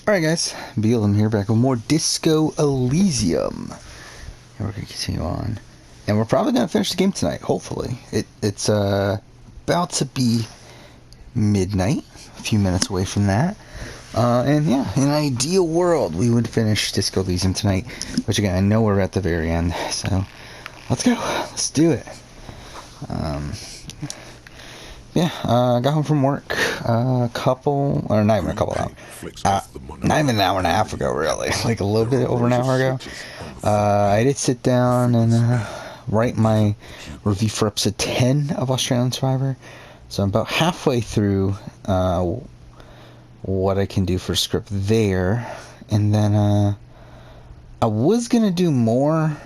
Alright guys, Beelum here, back with more Disco Elysium. And we're going to continue on. And we're probably going to finish the game tonight, hopefully. It's about to be midnight, a few minutes away from that. And yeah, in an ideal world, we would finish Disco Elysium tonight. Which again, I know we're at the very end, so let's go. Let's do it. Yeah, I got home from work not even a couple hours. Not even an hour and a half ago, really. Like a little bit over an hour ago. I did sit down and write my review for episode 10 of Australian Survivor. So I'm about halfway through what I can do for script there. And then I was going to do more,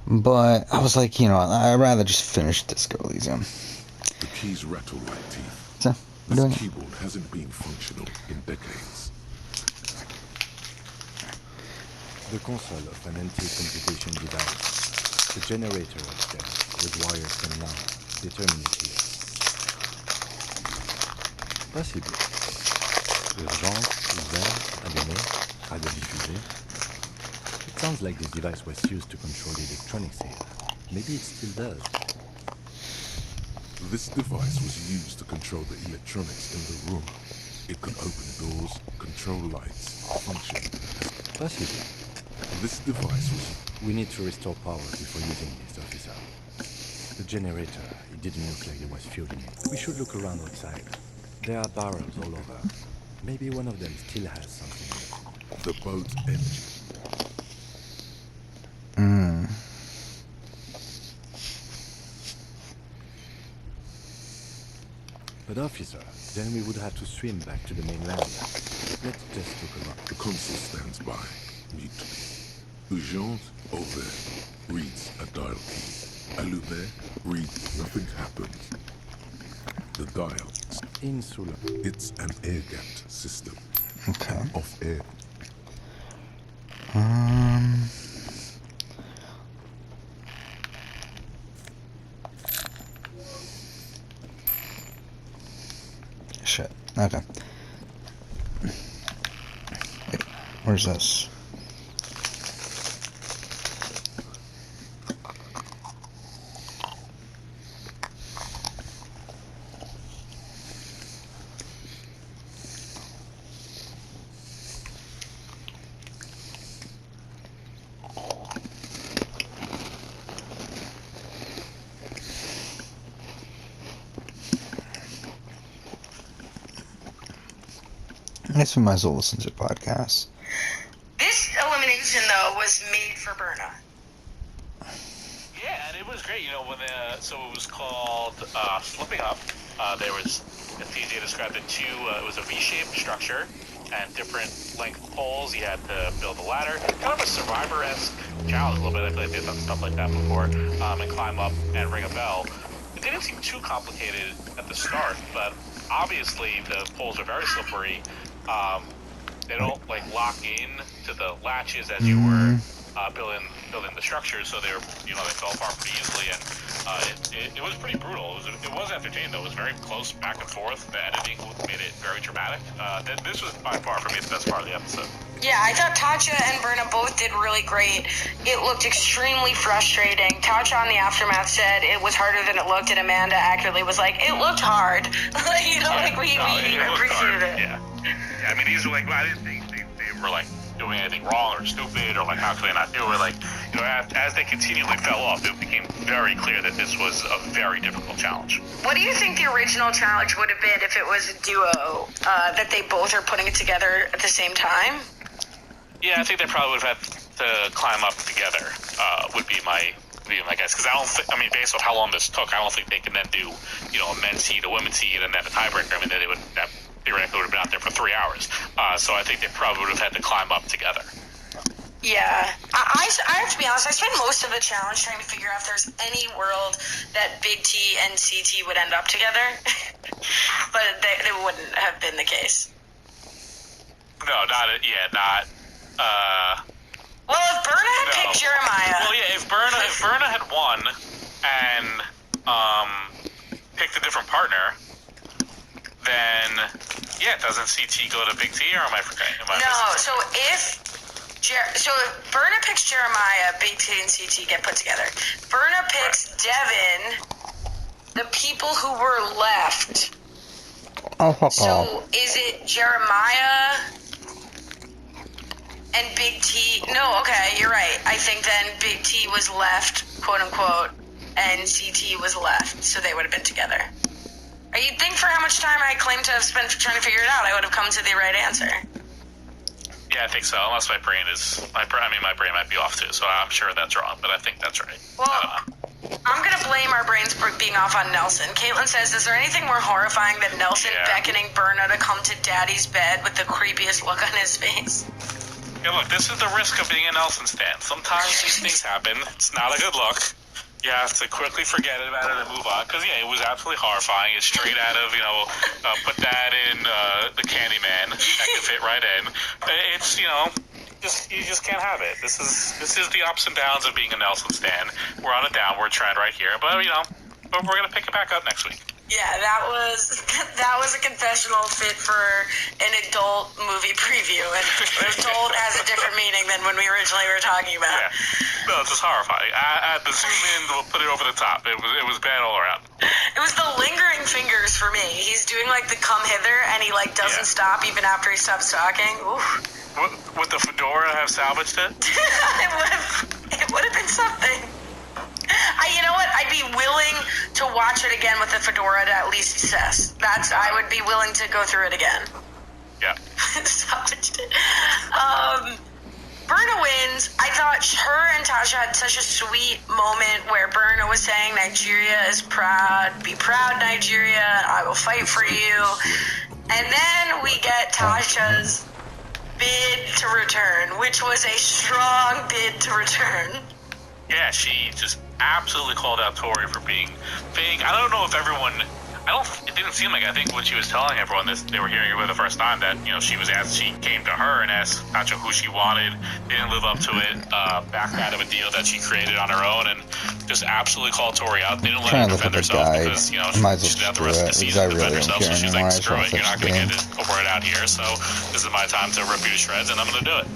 but I was like, I'd rather just finish Disco Elysium. The keys rattle like teeth. So, this keyboard hasn't been functional in decades. The console of an anti-computation device. The generator upstairs with wires can now determine the key. Possible. Urgence, ouvert, allumé, radiodiffusé. It sounds like this device was used to control the electronics here. Maybe it still does. This device was used to control the electronics in the room. It could open doors, control lights, function. Possibly. This device was... We need to restore power before using this, officer. The generator, it didn't look like there was fuel in it. We should look around outside. There are barrels all over. Maybe one of them still has something in it. The boat's engine. But officer, then we would have to swim back to the mainland. Let's just look around. The console stands by, mute. Urgence, ouvert, reads a dial key. Allumé, reads nothing happens. The dial. Insula. It's an air-gapped system. Okay. Off-air. Shit. Okay. Wait, where's this? I guess we might as well listen to podcasts. This elimination, though, was made for Berna. Yeah, and it was great, when so it was called Flipping Up. There was, as TJ described it, it was a V-shaped structure and different length poles. You had to build a ladder, kind of a Survivor-esque challenge a little bit. I feel like they've done stuff like that before, and climb up and ring a bell. It didn't seem too complicated at the start, but obviously the poles are very slippery. They don't lock in to the latches as you were building the structure, so they fell apart pretty easily, and it was pretty brutal. It was entertaining though. It was very close back and forth. The editing made it very dramatic. This was by far for me the best part of the episode. Yeah, I thought Tatcha and Berna both did really great. It looked extremely frustrating. Tatcha on the Aftermath said it was harder than it looked, and Amanda accurately was like, it looked hard. We appreciated it. Yeah. I mean, these were I didn't think they were doing anything wrong or stupid or how could they not do it. As they continually fell off, it became very clear that this was a very difficult challenge. What do you think the original challenge would have been if it was a duo, that they both are putting it together at the same time? Yeah, I think they probably would have had to climb up together, would be my guess. Because based on how long this took, I don't think they can then do, a men's heat, a women's heat, and then a tiebreaker. That theoretically would have been out there for 3 hours. So I think they probably would have had to climb up together. Yeah. I have to be honest, I spent most of the challenge trying to figure out if there's any world that Big T and CT would end up together. But they wouldn't have been the case. No, not. Well, if Berna had picked Jeremiah... Well, yeah, if Berna had won and picked a different partner, then Yeah, doesn't CT go to Big T, or am I forgetting? No, so if Berna picks Jeremiah, Big T and CT get put together. Berna picks Devin, the people who were left. So is it Jeremiah and Big T? No, okay, you're right. I think then Big T was left, quote unquote, and CT was left, so they would have been together. You'd think for how much time I claim to have spent trying to figure it out, I would have come to the right answer. Yeah, I think so. Unless my brain might be off too, so I'm sure that's wrong, but I think that's right. Well, I'm gonna blame our brains for being off on Nelson. Caitlin says, is there anything more horrifying than Nelson beckoning Berna to come to Daddy's bed with the creepiest look on his face? Yeah, look, this is the risk of being a Nelson stan. Sometimes these things happen. It's not a good look. You have to quickly forget about it and move on. Because, yeah, it was absolutely horrifying. It's straight out of, put that in the Candyman. That can fit right in. It's, you just can't have it. This is the ups and downs of being a Nelson stan. We're on a downward trend right here. But, but we're going to pick it back up next week. Yeah, that was a confessional fit for an adult movie preview, and adult has a different meaning than when we originally were talking about. Yeah, no, it's just horrifying. The zoom in will put it over the top. It was bad all around. It was the lingering fingers for me. He's doing like the come hither, and he like doesn't stop even after he stops talking. Oof. Would the fedora have salvaged it? It would have been something. You know what? I'd be willing to watch it again with the fedora to at least assess. I would be willing to go through it again. Yeah. Salvaged it. Berna wins. I thought her and Tasha had such a sweet moment where Berna was saying, Nigeria is proud. Be proud, Nigeria. I will fight for you. And then we get Tasha's bid to return, which was a strong bid to return. Yeah, she just absolutely called out Tori for being fake. I don't know if everyone... It didn't seem like... I think when she was telling everyone this, they were hearing it for the first time, that, she was asked... She came to her and asked Nacho who she wanted, didn't live up to it, backed out of a deal that she created on her own, and just absolutely called Tori out. They didn't let her defend herself because, she's out the rest of the season to defend herself, so she's like, screw it, you're not going to get a word out here, so this is my time to rip you to shreds, and I'm going to do it.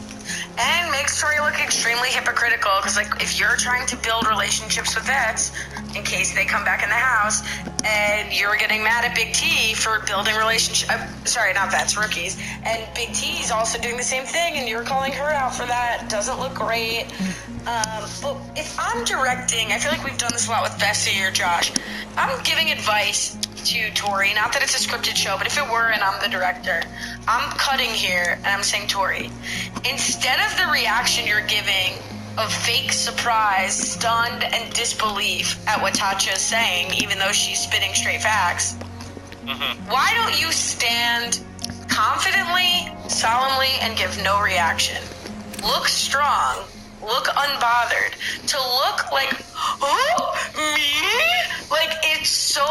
And makes Tori look extremely hypocritical, because if you're trying to build relationships with vets in case they come back in the house, and you're getting mad at Big T for building relationships, sorry, not vets, rookies, and Big T's also doing the same thing, and you're calling her out for that, doesn't look great. But if I'm directing, I feel like we've done this a lot with Bessie or Josh, I'm giving advice to Tori, not that it's a scripted show, but if it were and I'm the director, I'm cutting here and I'm saying, Tori, instead of the reaction you're giving of fake surprise, stunned, and disbelief at what Tatcha is saying, even though she's spitting straight facts, why don't you stand confidently, solemnly, and give no reaction? Look strong. Look unbothered. To look like, oh, me? Like, it's so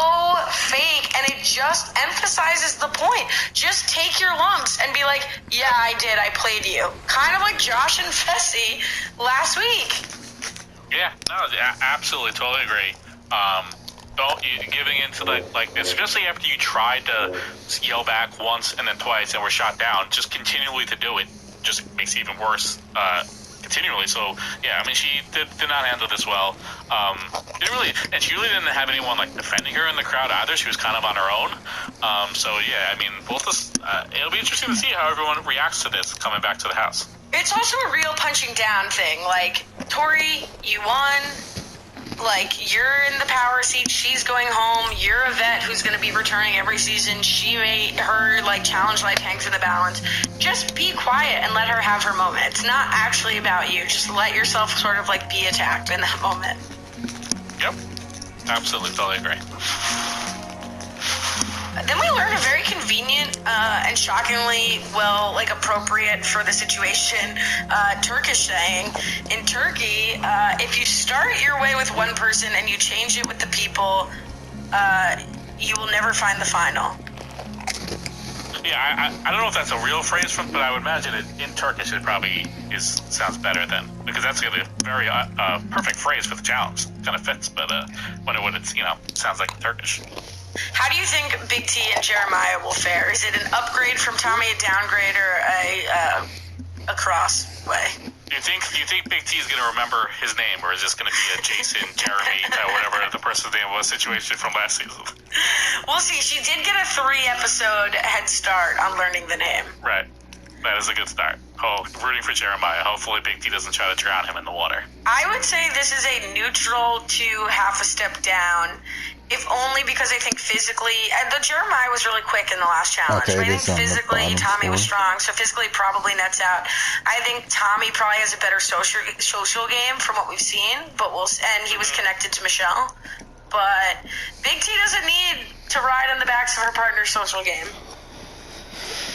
fake, and it just emphasizes the point. Just take your lumps and be like, yeah, I did. I played you. Kind of like Josh and Fessy last week. Yeah, no, absolutely, totally agree. Giving into like this, especially after you tried to yell back once and then twice and were shot down, just continually to do it just makes it even worse. Continually, so yeah, I mean, she did not handle this well. She really didn't have anyone like defending her in the crowd either. She was kind of on her own. So yeah, I mean, it'll be interesting to see how everyone reacts to this coming back to the house. It's also a real punching down thing. Like, Tori, you won. Like, you're in the power seat. She's going home. You're a vet who's going to be returning every season. She made her, challenge life hang for the balance. Just be quiet and let her have her moment. It's not actually about you. Just let yourself sort of, be attacked in that moment. Yep. Absolutely. Totally agree. Then we learn a very convenient and shockingly, appropriate for the situation Turkish saying. In Turkey, if you start your way with one person and you change it with the people, you will never find the final. Yeah, I don't know if that's a real phrase, but I would imagine it in Turkish it probably sounds better then, because that's a very perfect phrase for the challenge. Kind of fits, but when it's sounds like Turkish. How do you think Big T and Jeremiah will fare? Is it an upgrade from Tommy, a downgrade, or a cross way? Do you think Big T is going to remember his name, or is this going to be a Jason, Jeremy, whatever the person's name was situation from last season? We'll see. She did get a 3-episode head start on learning the name. Right. That is a good start. Oh, rooting for Jeremiah. Hopefully Big T doesn't try to drown him in the water. I would say this is a neutral to half a step down, if only because I think physically, the Jeremiah was really quick in the last challenge. Okay, but I think physically Tommy was strong, so physically probably nets out. I think Tommy probably has a better social game from what we've seen, and he was connected to Michelle. But Big T doesn't need to ride on the backs of her partner's social game.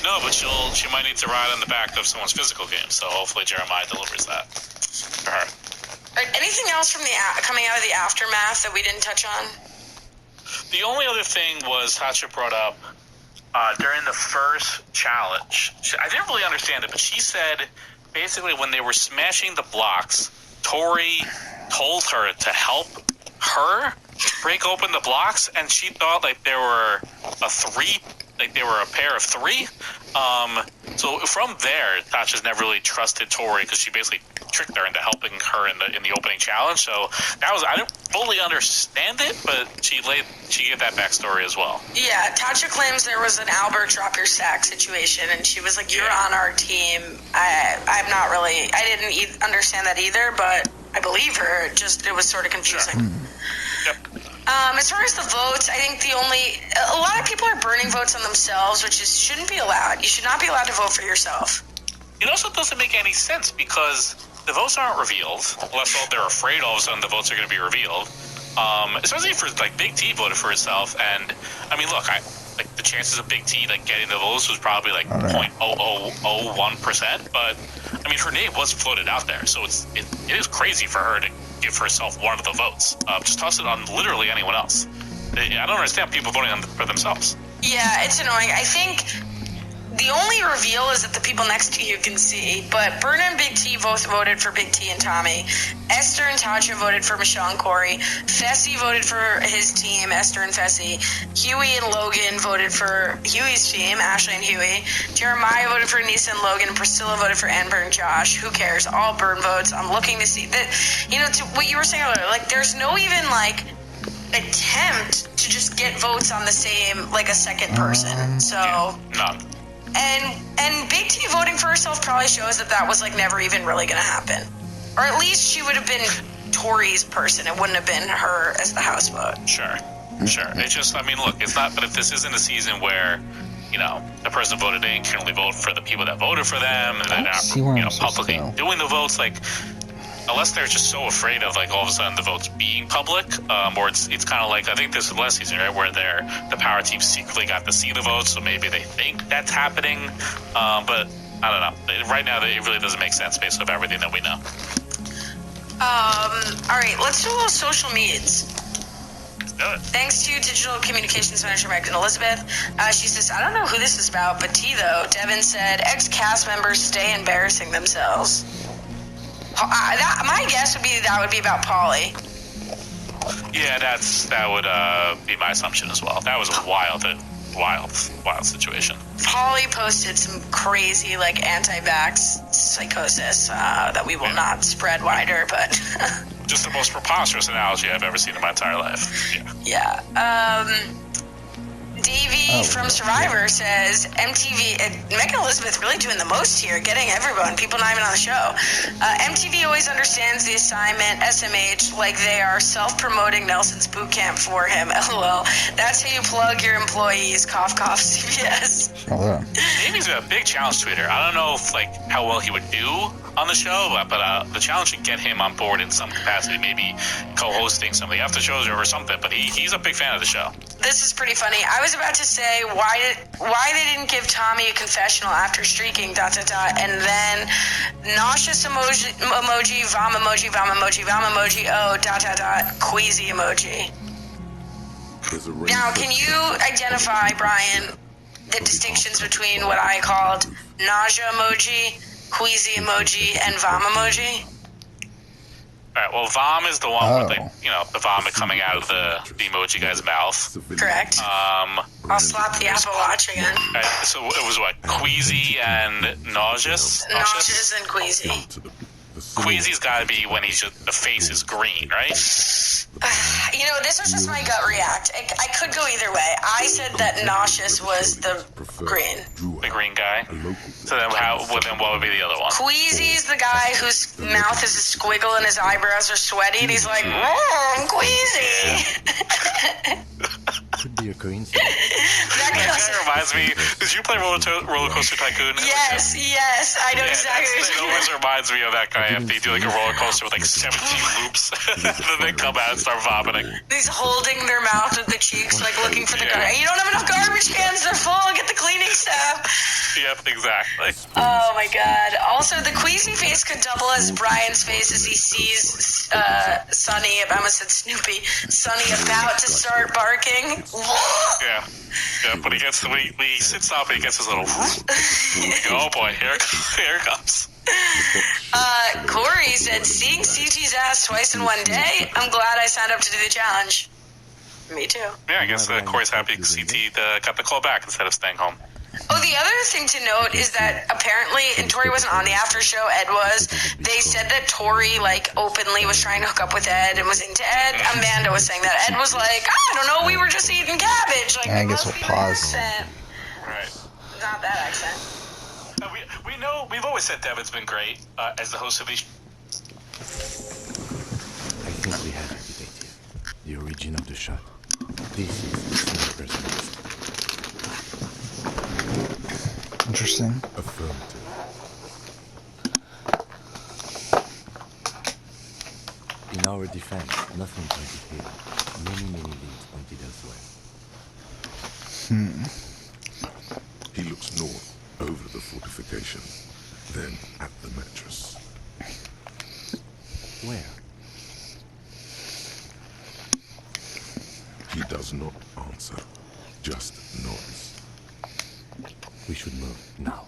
No, but she might need to ride on the back of someone's physical game, so hopefully Jeremiah delivers that for her. Anything else from coming out of the aftermath that we didn't touch on? The only other thing was Hatcha brought up during the first challenge. I didn't really understand it, but she said basically when they were smashing the blocks, Tori told her to help her break open the blocks, and she thought like they were a pair of three. So from there, Tasha's never really trusted Tori because she basically tricked her into helping her in the opening challenge. So that was, I didn't fully understand it, but she gave that backstory as well. Yeah, Tasha claims there was an Albert drop your sack situation, and she was like, "You're on our team." I'm not really. I didn't understand that either, but I believe her. It was sort of confusing. Yep. As far as the votes, I think a lot of people are burning votes on themselves, which shouldn't be allowed. You should not be allowed to vote for yourself. It also doesn't make any sense because the votes aren't revealed, unless they're afraid all of a sudden the votes are going to be revealed. Especially for like Big T voted for herself, and I mean, look, the chances of Big T getting the votes was probably 0.0001%, but I mean her name was floated out there, so it is crazy for her to give herself one of the votes. Just toss it on literally anyone else. I don't understand people voting for themselves. Yeah, it's annoying. I think the only reveal is that the people next to you can see, but Berna and Big T both voted for Big T and Tommy. Esther and Tasha voted for Michelle and Corey. Fessy voted for his team, Esther and Fessy. Huey and Logan voted for Huey's team, Ashley and Huey. Jeremiah voted for Nisa and Logan. Priscilla voted for Amber and Josh. Who cares? All burn votes. I'm looking to see that, to what you were saying earlier, there's no even attempt to just get votes on the same, a second person. So None. And Big T voting for herself probably shows that was never even really going to happen. Or at least she would have been Tori's person. It wouldn't have been her as the house vote. Sure. It's just, I mean, look, it's not, but if this isn't a season where, the person voted in can only vote for the people that voted for them, and they're not, publicly doing the votes, unless they're just so afraid of all of a sudden the votes being public, or it's kind of I think this is last season, right, where the power team secretly got to see the votes, so maybe they think that's happening, but I don't know. Right now, it really doesn't make sense based on everything that we know. All right, let's do a little social medias. Do it. Thanks to Digital Communications Manager Megan Elizabeth. She says, I don't know who this is about, but T, though. Devin said, ex-cast members stay embarrassing themselves. My guess would be that would be about Polly. Yeah, that would be my assumption as well. That was a wild situation. Polly posted some crazy anti-vax psychosis that we will not spread wider, but just the most preposterous analogy I've ever seen in my entire life. Yeah. Davey from Survivor says, MTV, Megan Elizabeth really doing the most here, getting everyone, people not even on the show. MTV always understands the assignment, SMH, like they are self-promoting Nelson's boot camp for him. LOL. That's how you plug your employees. Cough, cough, CBS. Davey's a big challenge tweeter. I don't know if, how well he would do on the show, but the challenge should get him on board in some capacity, maybe co-hosting some of the after shows or something, but he's a big fan of the show. This is pretty funny. I was about to say why they didn't give Tommy a confessional after streaking ... and then nauseous emoji, vom emoji, queasy emoji. Now, can you identify, Brian, the distinctions between what I called nausea emoji, queasy emoji, and vom emoji? Alright, well, vom is the one with, Oh. the vomit coming out of the emoji guy's mouth. Correct. I'll slap the Apple Watch again. So it was what? Queasy and nauseous? Nauseous and queasy. Queasy's gotta be when the face is green, right? This was just my gut react. I could go either way. I said that nauseous was the green. The green guy. So then what would be the other one? Queasy's the guy whose mouth is a squiggle and his eyebrows are sweaty, and he's like, I'm queasy. Could be a coincidence. That kind That reminds me, did you play Roller Coaster Tycoon? Yes, I know exactly what It you're always doing. reminds me of that guy after you do like a roller coaster with like 17 loops, and then they come out and start vomiting. He's holding their mouth with the cheeks, like looking for the garbage. You don't have enough garbage cans, they're full, get the cleaning staff. Yep, exactly. Oh my god. Also, the queasy face could double as Brian's face as he sees Sonny, I almost said Snoopy, Sonny about to start barking. Yeah, but when he sits up and he gets his little, oh boy, here it comes. Corey said, seeing CT's ass twice in one day, I'm glad I signed up to do the challenge. Me too. Yeah, I guess Corey's happy because CT got the call back instead of staying home. Oh, the other thing to note is that apparently, and Tori wasn't on the after show, Ed was, they said that Tori, openly was trying to hook up with Ed and was into Ed. Amanda was saying that. Ed was like, I don't know, we were just eating cabbage. I guess we'll pause. Right. Not that accent. We know, we've always said Devin's been great as the host of these. I think we have it debated. The origin of the shot. This is the sniper's nest. Interesting. Affirmative. In our defense, nothing pointed here. Many leads pointed elsewhere. He looks north, over the fortification, then at the mattress. Where? He does not answer, just nods. We should move now.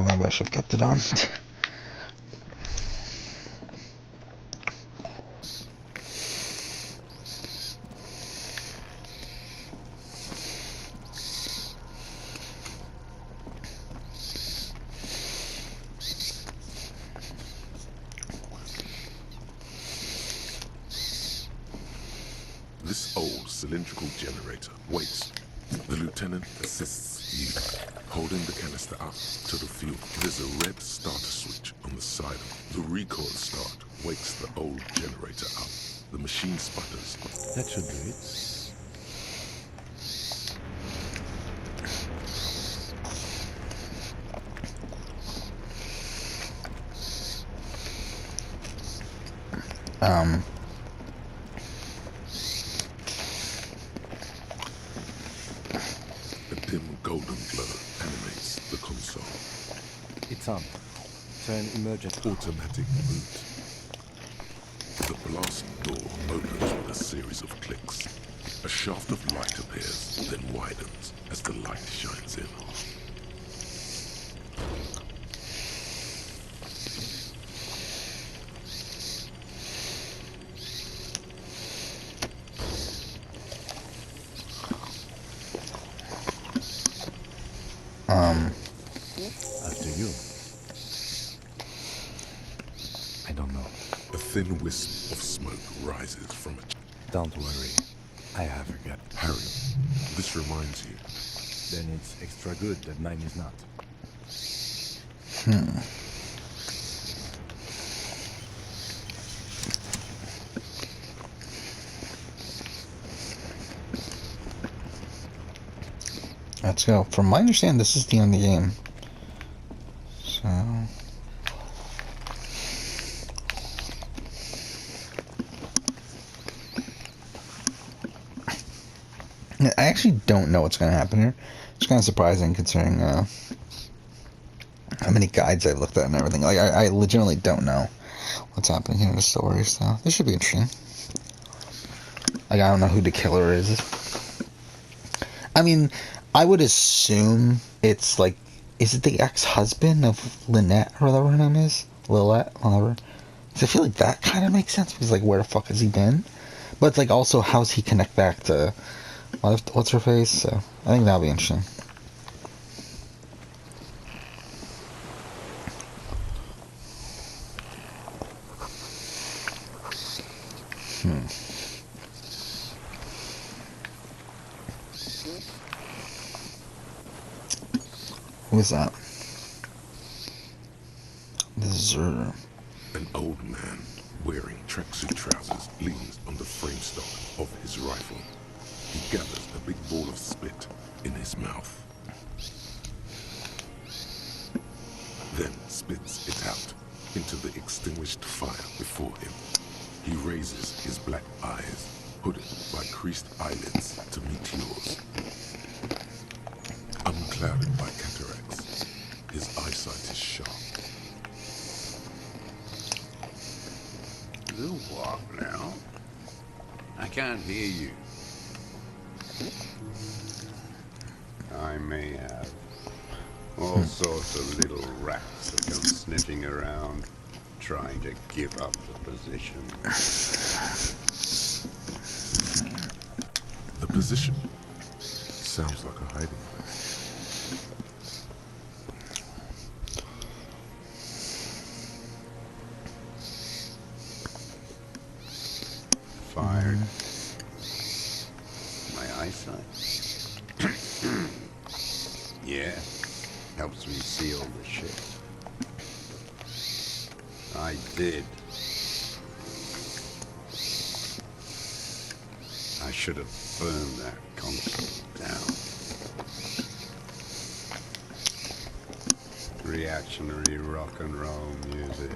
Maybe I should have kept it on. This old cylindrical generator waits. The lieutenant assists you, holding the canister up to the fuel. There's a red starter switch on the side. The recoil start wakes the old generator up. The machine sputters. That should do it. A dim golden glow animates the console. It's on. Turn emergent. Automatic boot. The blast door opens with a series of clicks. A shaft of light appears, then widens as the light shines in. After you. thin wisp of smoke rises from it. Don't worry. I have a gun. Harry, this reminds you. Then it's extra good that mine is not. Let's go. From my understanding, this is the end of the game. So... I actually don't know what's going to happen here. It's kind of surprising considering how many guides I've looked at and everything. Like, I legitimately don't know what's happening here in the story, so this should be interesting. Like, I don't know who the killer is. I mean, I would assume it's like, is it the ex-husband of Lynette, or whatever her name is? Lilette, whatever. Because I feel like that kind of makes sense, because, like, where the fuck has he been? But it's like, also, how's he connect back to... what's her face? So I think that'll be interesting. Who is that? An old man wearing tracksuit trousers leans on the frame stock of his rifle. He gathers a big ball of spit in his mouth, then spits it out into the extinguished fire before him. He raises his black eyes, hooded by creased eyelids, to meet yours. Unclouded by cataracts, his eyesight is sharp. A little walk now. I can't hear you. I may have all sorts of little rats that come sniffing around, trying to give up the position. The position sounds like a hiding place. Fired. My eyesight. Yeah, helps me see all the shit. I did. I should have burned that console down. Reactionary rock and roll music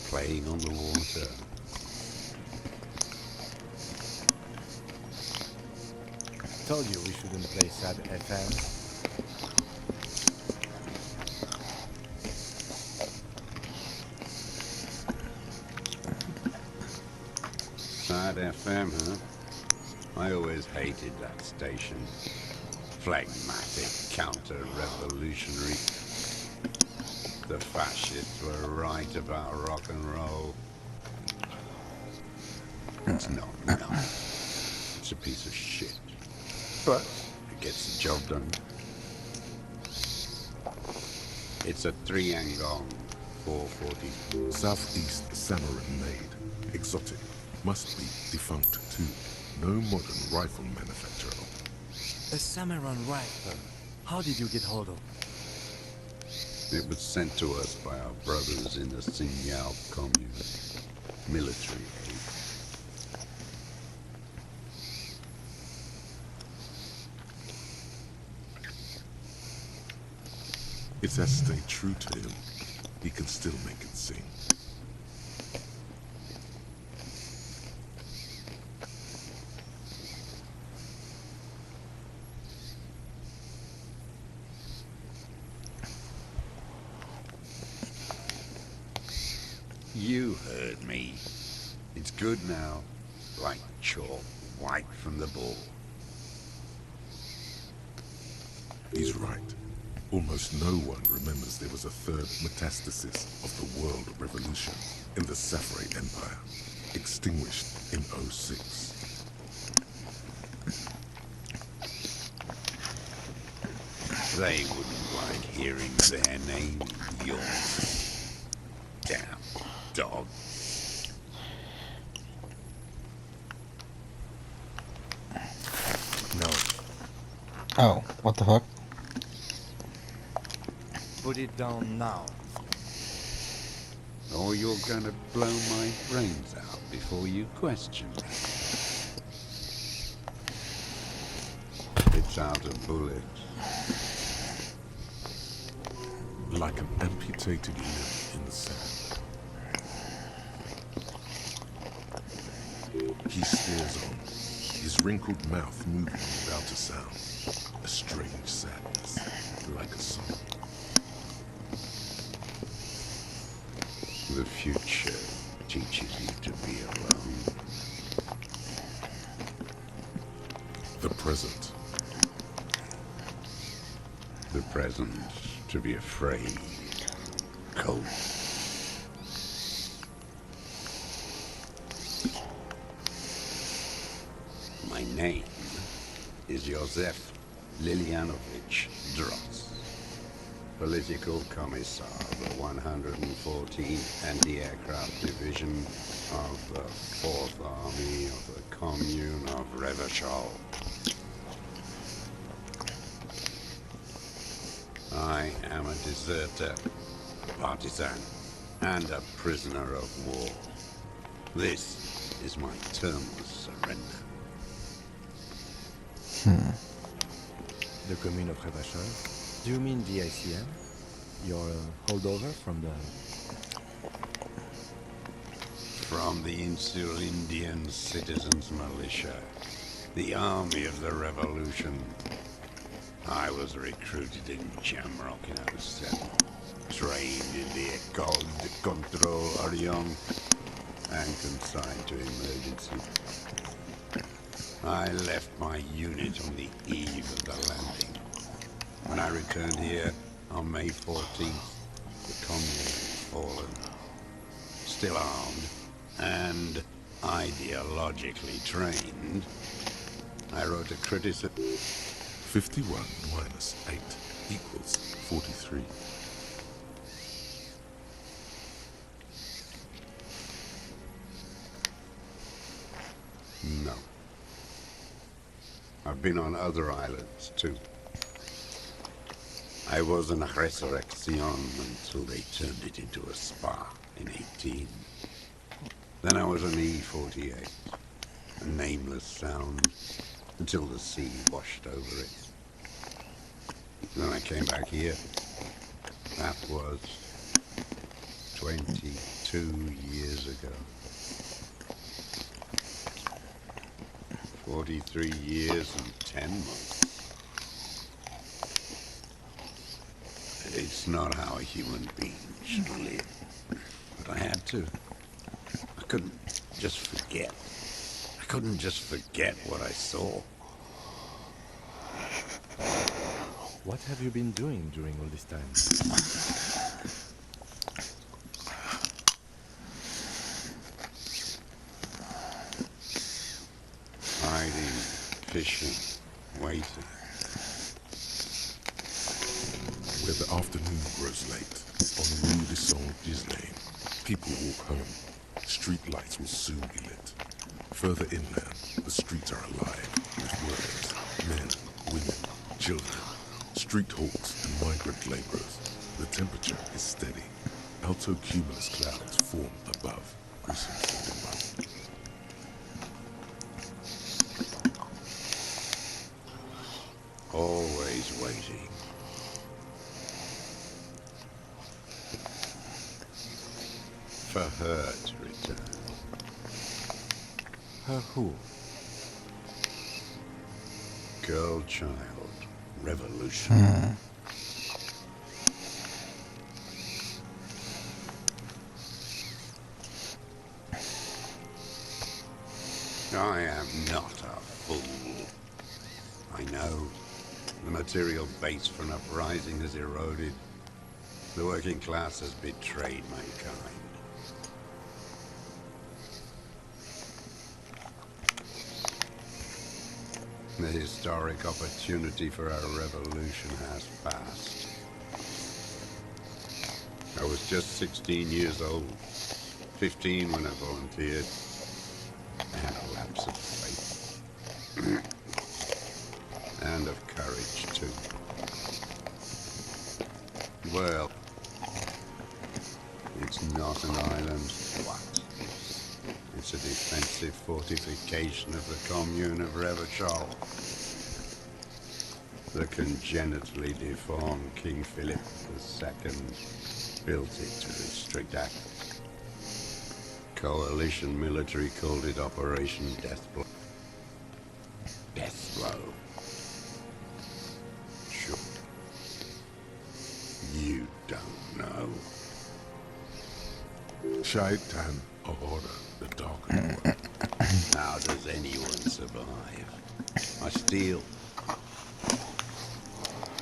playing on the water. Told you we shouldn't play sad FM. Sad FM, huh? I always hated that station. Phlegmatic, counter-revolutionary. The fascists were right about rock and roll. It's not now. It's a piece of shit. But it gets the job done. It's a 3-Angong 440. Southeast Samoran made. Exotic. Must be defunct too. No modern rifle manufacturer. A Samaran rifle. How did you get hold of? It was sent to us by our brothers in the Sinyao commune. Military aid. It has stayed true to him. He can still make it sing. You heard me. It's good now. Like chalk, white from the ball. He's right. Almost no one remembers there was a third metastasis of the World Revolution in the Safarid Empire, extinguished in '06. They wouldn't like hearing their name, yours. Damn dog. Oh, what the fuck? Put it down now. Or you're gonna blow my brains out before you question me. It's out of bullets. Like an amputated limb in the sand. He stares on, his wrinkled mouth moving without a sound. A strange sadness, like a song. The future teaches you to be alone. The present. The present to be afraid. Cold. My name is Josef Lilianovich Dross, Political Commissar of the 114th Anti-Aircraft Division of the 4th Army of the Commune of Revachol. I am a deserter, partisan, and a prisoner of war. This is my term of surrender. The commune of Revachol? Do you mean the Elysium? Your holdover from the... From the Insular Indian Citizens Militia, the army of the revolution. I was recruited in Jamrock in 07, trained in the École de Contrôle Orion, and consigned to emergency. I left my unit on the eve of the landing. When I returned here on May 14th, the commune had fallen. Still armed and ideologically trained, I wrote a criticism. 51 minus 8 equals 43. No. I've been on other islands, too. I was in Resurrection until they turned it into a spa in 18. Then I was on E48, a nameless sound, until the sea washed over it. Then I came back here. That was 22 years ago. 43 years and 10 months. It's not how a human being should live. But I had to. I couldn't just forget. I couldn't just forget what I saw. What have you been doing during all this time? Hiding, fishing, waiting. Where the afternoon grows late, on Rue de Saint-Gislain, people walk home. Street lights will soon be lit. Further inland, the streets are alive with workers, men, women, children, street hawks and migrant laborers. The temperature is steady. Alto cumulus clouds form above Gruesome 41. Always waiting. For her to return. Her who? Girl, child, revolution. I am not a fool. I know the material base for an uprising has eroded. The working class has betrayed mankind. The historic opportunity for our revolution has passed. I was just 16 years old, 15 when I volunteered. I had a lapse of faith and of courage. Well, it's not an island. What? It's a defensive fortification of the commune of Revachol. The congenitally deformed King Philip II built it to restrict access. Coalition military called it Operation Deathblow. Deathblow. Sure. You don't know. Shaitan Ahura, the Dark Lord. How does anyone survive? I steal.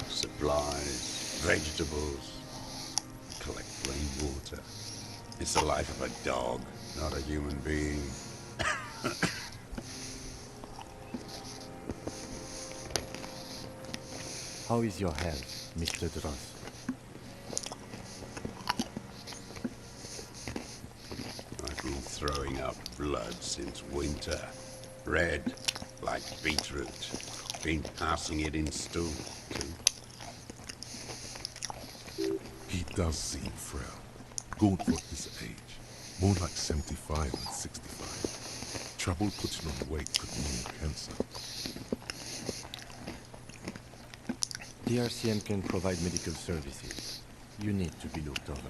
Supplies, vegetables, collect plain water. It's the life of a dog, not a human being. How is your health, Mr. Dross? I've been throwing up blood since winter. Red, like beetroot. Been passing it in stool, too. He does seem frail. Good for his age. More like 75 than 65. Trouble putting on weight could mean cancer. The RCM can provide medical services. You need to be looked over.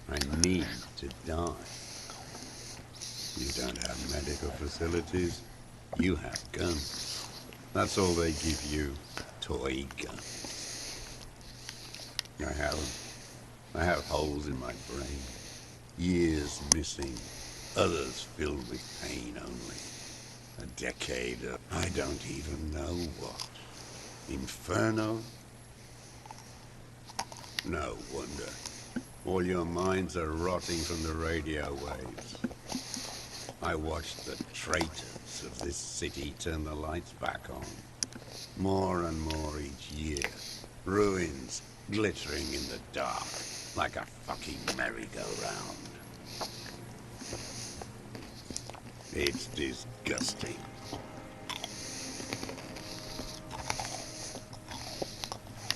I need to die. You don't have medical facilities. You have guns. That's all they give you. Toy guns. I have holes in my brain. Years missing. Others filled with pain only. A decade of I don't even know what. Inferno? No wonder. All your minds are rotting from the radio waves. I watched the traitors of this city turn the lights back on. More and more each year. Ruins glittering in the dark, like a fucking merry-go-round. It's disgusting.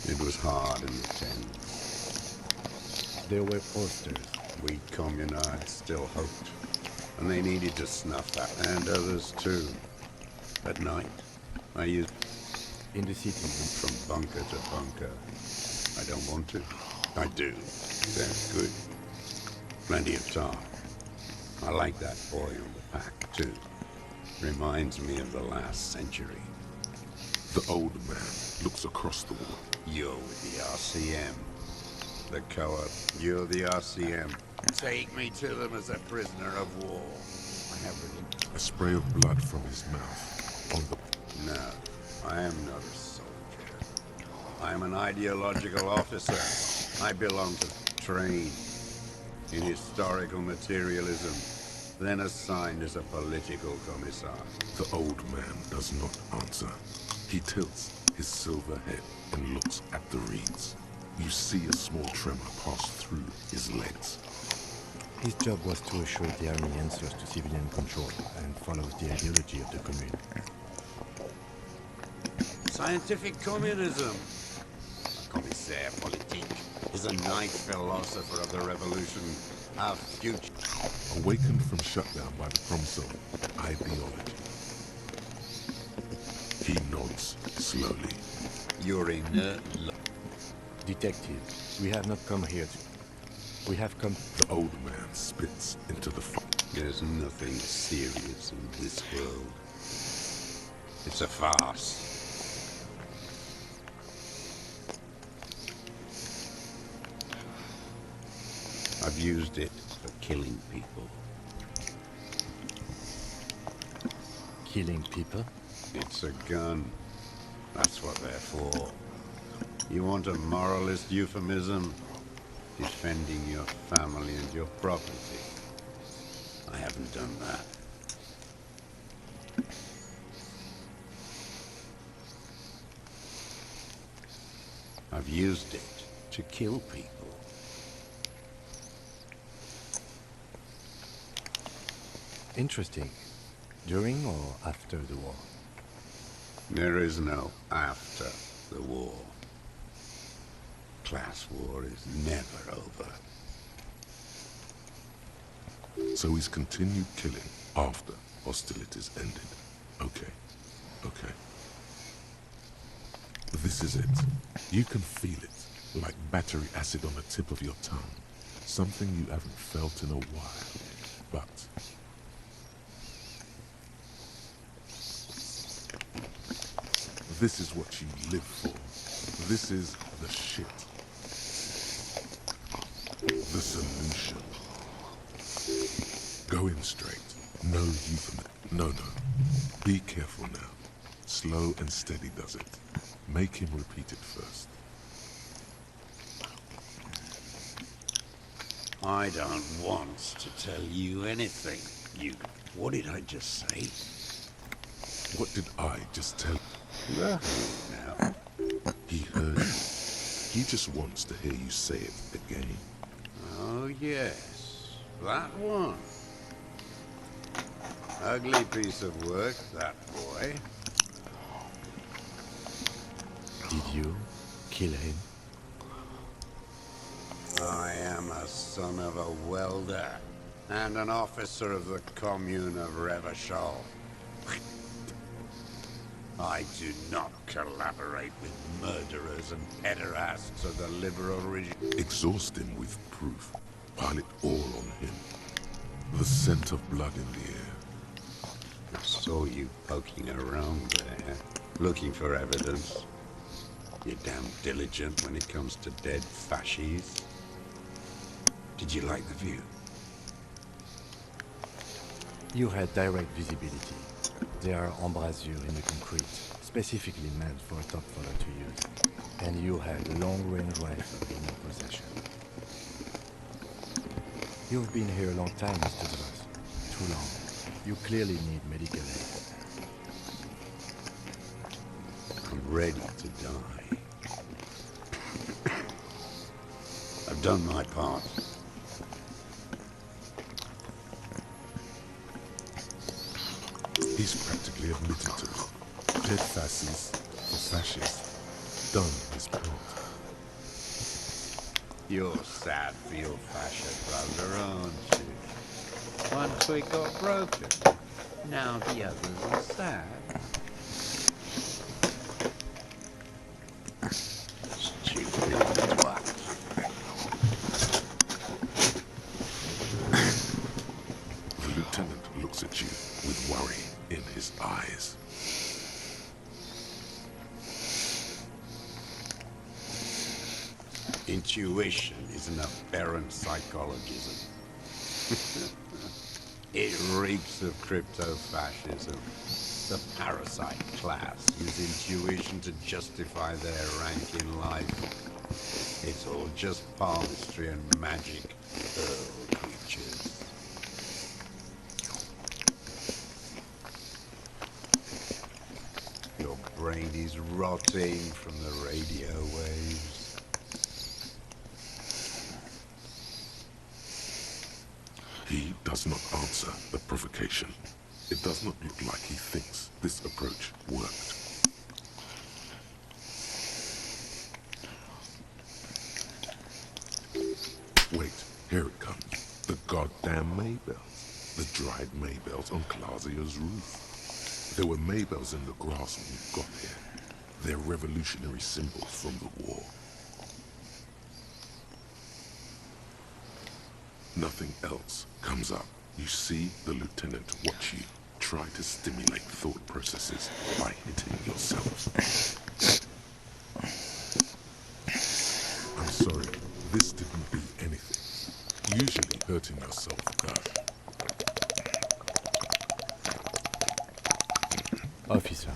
It was hard in the tens. There were posters. We communards still hoped. And they needed to snuff that. And others too. At night, I used In the city, from bunker to bunker. I don't want to. I do. That's good. Plenty of talk. I like that boy on the pack, too. Reminds me of the last century. The old man looks across the water. You're with the RCM. The co-op. You're the RCM. Take me to them as a prisoner of war. I have really... A spray of blood from his mouth on the... No, I am not a soldier. I am an ideological officer. I belong to train in historical materialism, then assigned as a political commissar. The old man does not answer. He tilts his silver head and looks at the reeds. You see a small tremor pass through his legs. his job was to assure the army answers to civilian control and follows the ideology of the commune. Scientific communism. A commissaire politique is a night philosopher of the revolution. Our future. Awakened from shutdown by the Promso ideology. He nods slowly. You're inert. Detective, we have not come here to... We have come... The old man spits into the fire. There's nothing serious in this world. It's a farce. I've used it for killing people. Killing people? It's a gun. That's what they're for. You want a moralist euphemism? Defending your family and your property. I haven't done that. I've used it to kill people. Interesting. During or after the war? There is no after the war. Class war is never over. So he's continued killing after hostilities ended. Okay. Okay. This is it. You can feel it, like battery acid on the tip of your tongue. Something you haven't felt in a while. But this is what you live for. This is the shit. The solution. Go in straight. No euphemism. No. Be careful now. Slow and steady does it. Make him repeat it first. I don't want to tell you anything. What did I just say? What did I just tell you? Now, He heard you. He just wants to hear you say it again. oh yes, that one. Ugly piece of work, that boy. Did you kill him? I am a son of a welder and an officer of the commune of Revachol. I do not collaborate with murderers and pederasts of the liberal regime. Exhaust him with proof. Pile it all on him. The scent of blood in the air. I saw you poking around there, looking for evidence. You're damn diligent when it comes to dead fascies. Did you like the view? You had direct visibility. There are embrasures in the concrete, specifically meant for a top follower to use. And you had a long-range rifle in your possession. You've been here a long time, Mr. Devos. Too long. You clearly need medical aid. I'm ready to die. I've done my part. He's practically admitted to it. Dead fascists for fascists. Done his part. You're sad for your fascia brother, aren't you? One twig got broken. Now the others are sad. Stupid twat. The lieutenant looks at you with worry in his eyes. Intuition is an aberrant psychologism. It reeks of crypto-fascism. The parasite class use intuition to justify their rank in life. It's all just palmistry and magic, pearl creatures. Your brain is rotting from the radio waves. He does not answer the provocation. It does not look like he thinks this approach worked. Wait, here it comes. The goddamn Maybells. The dried Maybells on Clausia's roof. There were Maybells in the grass when you got here. They're revolutionary symbols from the war. Nothing else comes up. You see the lieutenant watch you try to stimulate thought processes by hitting yourself. I'm sorry, this didn't do anything. Usually hurting yourself does. Officer.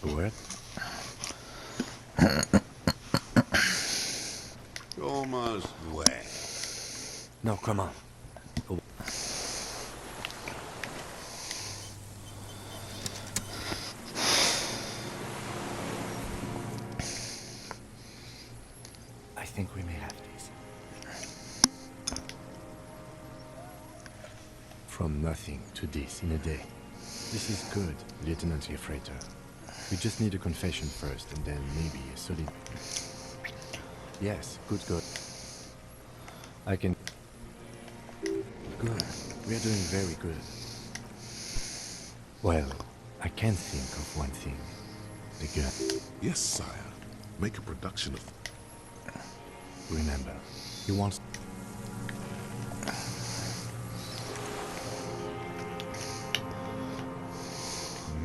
A word? Almost wet. No, come on. I think we may have this. From nothing to this in a day. This is good, Lieutenant Gefreiter. We just need a confession first, and then maybe a solid... Yes, good. I can... Good. We are doing very good. Well, I can think of one thing. The gun. Yes, sire. Make a production of... Remember, he wants...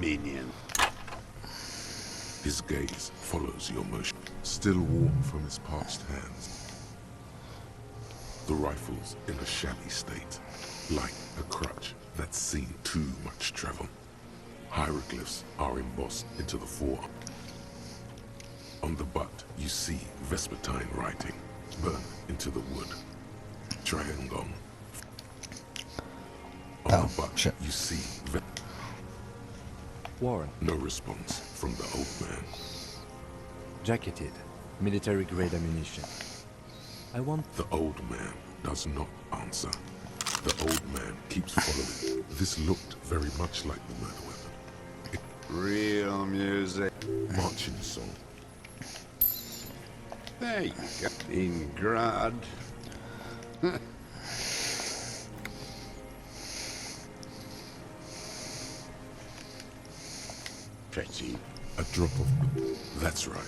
Minion. His gaze follows your motion, still warm from his parched hands. The rifle's in a shabby state, like a crutch that's seen too much travel. Hieroglyphs are embossed into the forearm. On the butt, you see Vespertine writing, burn into the wood. Triangle. On the butt, shit. you see Warren. no response from the old man. Jacketed. Military-grade ammunition. I want... The old man does not answer. The old man keeps following. This looked very much like the murder weapon. Real music. Marching song. There you go. In Grad. Pretty. A drop of blood. That's right.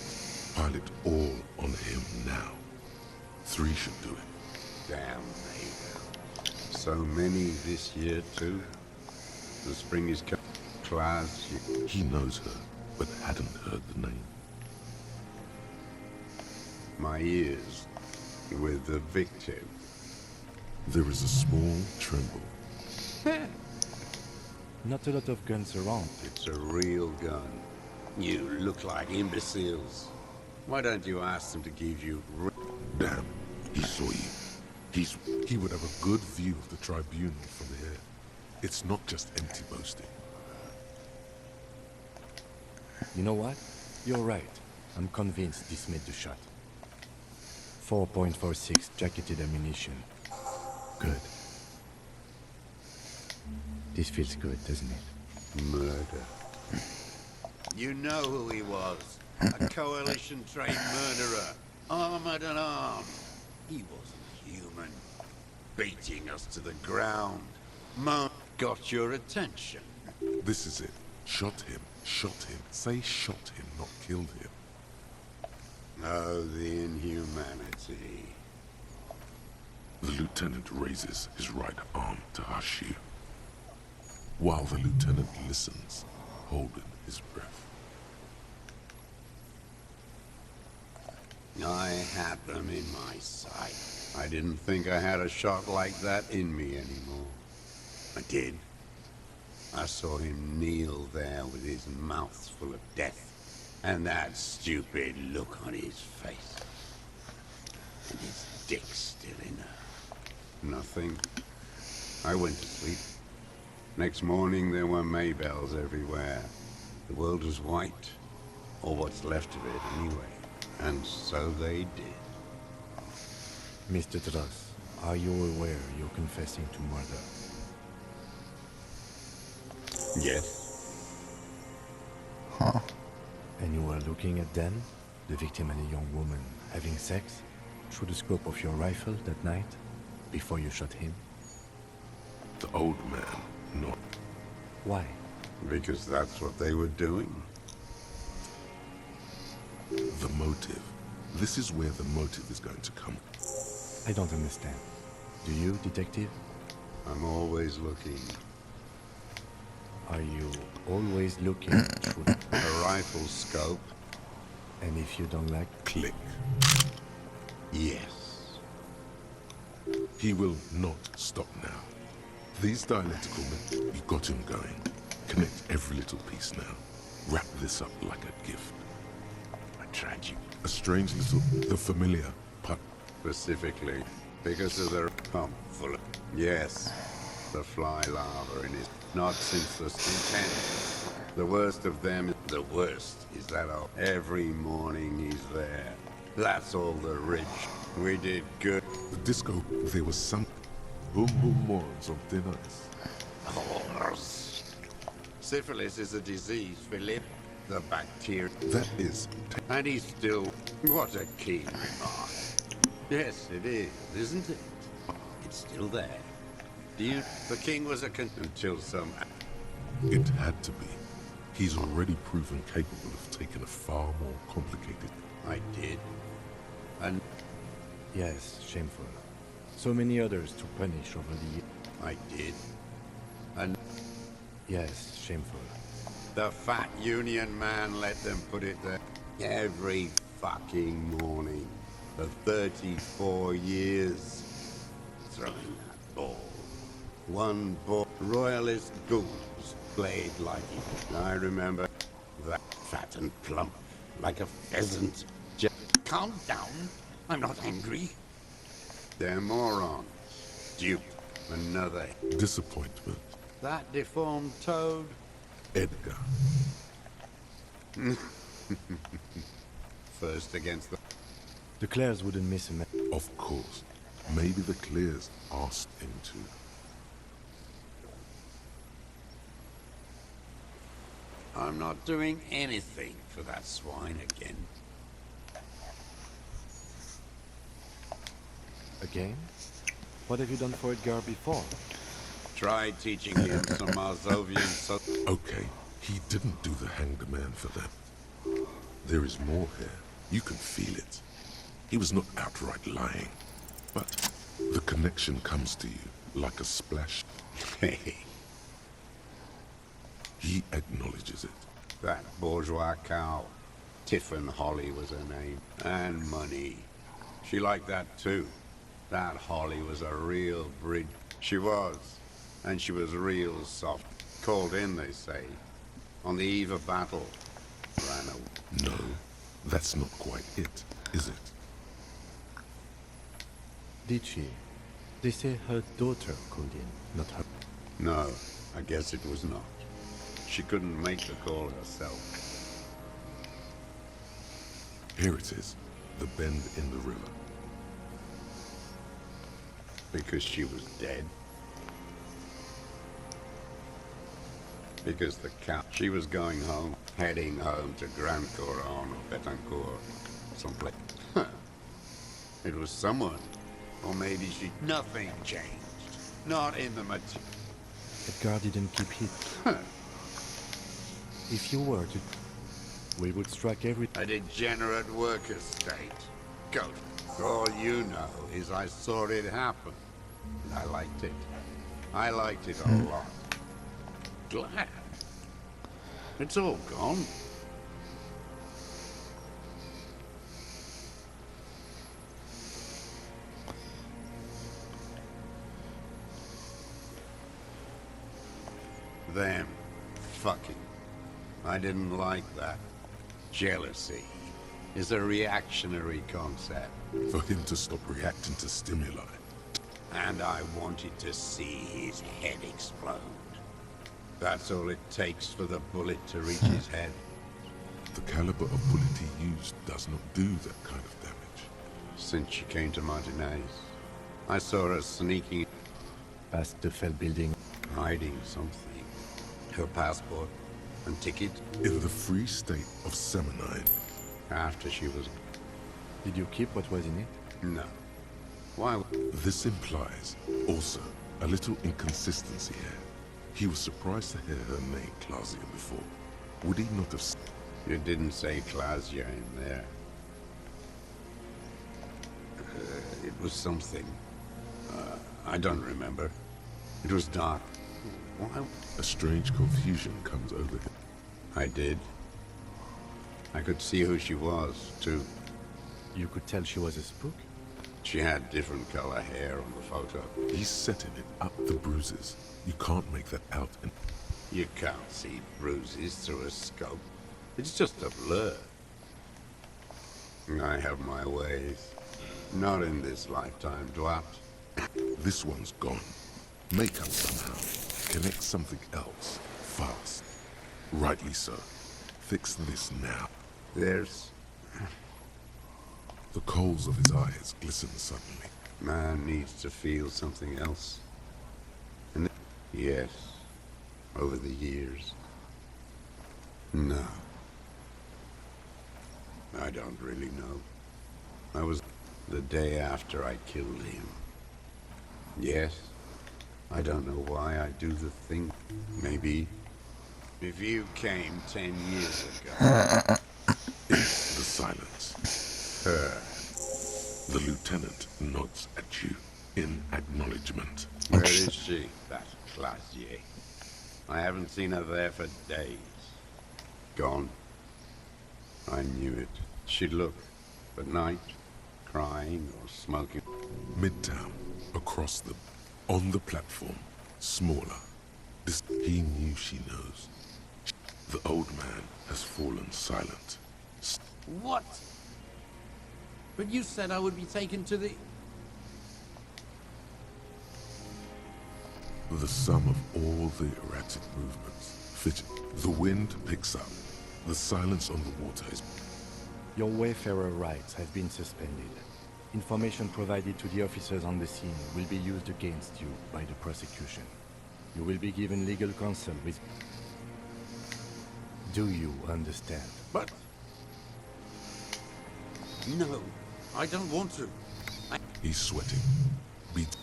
Pile it all on him now. 3 should do it. Damn they. So many this year, too. The spring is coming. Clouds. He knows her, but hadn't heard the name. My ears. With the victim. There is a small tremble. Not a lot of guns around. It's a real gun. You look like imbeciles. Why don't you ask them to give you... Damn, he saw you. He would have a good view of the tribunal from here. It's not just empty boasting. You know what? You're right. I'm convinced this made the shot. 4.46 jacketed ammunition. Good. This feels good, doesn't it? Murder. You know who he was. A coalition-trained murderer. Armored and armed. He wasn't human. Beating us to the ground. Mo got your attention. This is it. Shot him. Shot him. Say shot him, not killed him. Oh, the inhumanity. The lieutenant raises his right arm to hush you, while the lieutenant listens, holding his breath. I had them in my sight. I didn't think I had a shot like that in me anymore. I did. I saw him kneel there with his mouth full of death, and that stupid look on his face. And his dick still in her. Nothing. I went to sleep. Next morning there were Maybells everywhere. The world was white, or what's left of it anyway. And so they did. Mr. Truss, are you aware you're confessing to murder? Yes. Huh. And you were looking at them, the victim and a young woman, having sex, through the scope of your rifle that night, before you shot him? The old man nodded. Why? Because that's what they were doing. The motive. This is where the motive is going to come. I don't understand. Do you, detective? I'm always looking. Are you always looking through the... A rifle scope? And if you don't like... Click. Yes. He will not stop now. These dialectical men, you got him going. Connect every little piece now. Wrap this up like a gift. A tragic, a strange little, the familiar pun. Specifically, because of the pump full of... Yes. The fly larva in it. Not since the intent. The worst of them, the worst is that every morning he's there. That's all the rich. We did good. The disco, there was some boom boom morons on thin ice. Horse. Syphilis is a disease, Philip. the bacteria. That is, And he's still... What a keen remark. Yes, it is, isn't it? It's still there. The king was until some... it had to be. He's already proven capable of taking a far more complicated. I did. And Yes, shameful. So many others to punish over the years. I did. And Yes, shameful. the fat union man let them put it there every fucking morning for 34 years. Throwing that ball. One ball. Royalist ghouls played like it. I remember that fat and plump, like a pheasant. Just calm down. I'm not angry. They're morons. Dupe. Another. Disappointment. That deformed toad. Edgar. First against the... The Clares wouldn't miss him. Of course. Maybe the Clears asked him to. I'm not doing anything for that swine again. Again? What have you done for Edgar before? Try teaching him some Marzovian so... Okay, he didn't do the hanged man for them. There is more here. You can feel it. He was not outright lying. But the connection comes to you like a splash. Hey, He acknowledges it. that bourgeois cow. Tiffin Holly was her name. And money. She liked that too. That Holly was a real bridge. She was. And she was real soft. Called in, they say. On the eve of battle. Ran away. No, that's not quite it, is it? Did she? They say her daughter called in, not her. No, I guess it was not. She couldn't make the call herself. Here it is, the bend in the river. Because she was dead. Because the cat, she was going home, heading home to Grand Couronne or Betancourt, someplace. Huh. It was someone. Or maybe she... Nothing changed. Not in the material. Edgar didn't keep hit. Huh. If you were to... We would strike every... A degenerate worker state. Goat. All you know is I saw it happen. And I liked it. I liked it a lot. Glad. It's all gone. Them. Fucking. I didn't like that. Jealousy is a reactionary concept. For him to stop reacting to stimuli. And I wanted to see his head explode. That's all it takes for the bullet to reach his head. The caliber of bullet he used does not do that kind of damage. Since she came to Martinez, I saw her sneaking, past the fell building. hiding something. Her passport and ticket In the free state of Semonine, after she was... Did you keep what was in it? No. Why? this implies also a little inconsistency here. He was surprised to hear her name Clausia before. Would he not have... You didn't say Clausia in there. It was something. I don't remember. It was dark. Why? A strange confusion comes over him. I did. I could see who she was, too. You could tell she was a spook? She had different color hair on the photo. He's setting it up the bruises. You can't make that out. And You can't see bruises through a scope. It's just a blur. I have my ways. Not in this lifetime, Dwat. this one's gone. Make up somehow. Connect something else. Fast. Rightly so. Fix this now. There's... The coals of his eyes glisten suddenly. Man needs to feel something else. And yes, over the years. No, I don't really know. I was the day after I killed him. Yes, I don't know why I do the thing. Maybe if you came 10 years ago. It's the silence. Her. The lieutenant nods at you in acknowledgement. Where is she? That Classier. I haven't seen her there for days. Gone. I knew it. She'd look at night, crying or smoking. Midtown, across them, on the platform, smaller. He knew she knows. The old man has fallen silent. What? But you said I would be taken to the... The sum of all the erratic movements, fidget. The wind picks up. The silence on the water is... Your Wayfarer rights have been suspended. Information provided to the officers on the scene will be used against you by the prosecution. You will be given legal counsel with... Do you understand? But... No, I don't want to. He's sweating. Beat.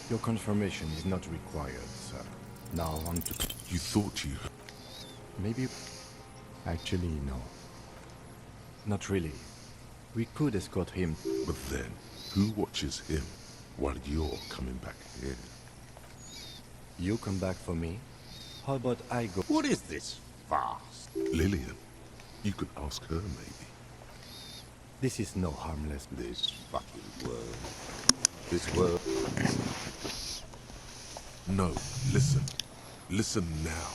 Your confirmation is not required, sir. Now on to... You thought you... Maybe... Actually, no. Not really. We could escort him. But then, who watches him while you're coming back here? You come back for me? How about I go? What is this farce? Lillian. You could ask her, maybe. This is no harmless... This fucking world. This world. No, listen. Listen now.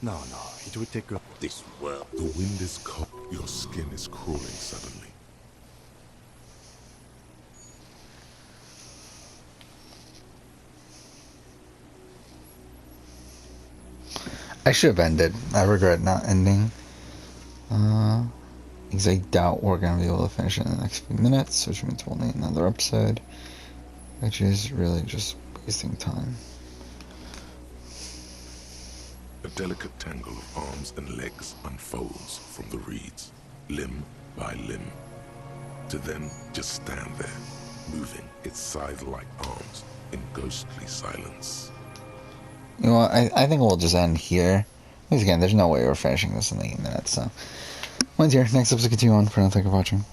No, it would take a... This world. The wind is cold. Your skin is crawling suddenly. I should have ended. I regret not ending. Because I doubt we're going to be able to finish it in the next few minutes, which means we'll need another episode. Which is really just wasting time. A delicate tangle of arms and legs unfolds from the reeds, limb by limb, to then just stand there, moving its scythe-like arms in ghostly silence. You know what, I think we'll just end here. Because again, there's no way we're finishing this in 8 minutes, so... When's here? Next episode continue on. For now, thank you for watching.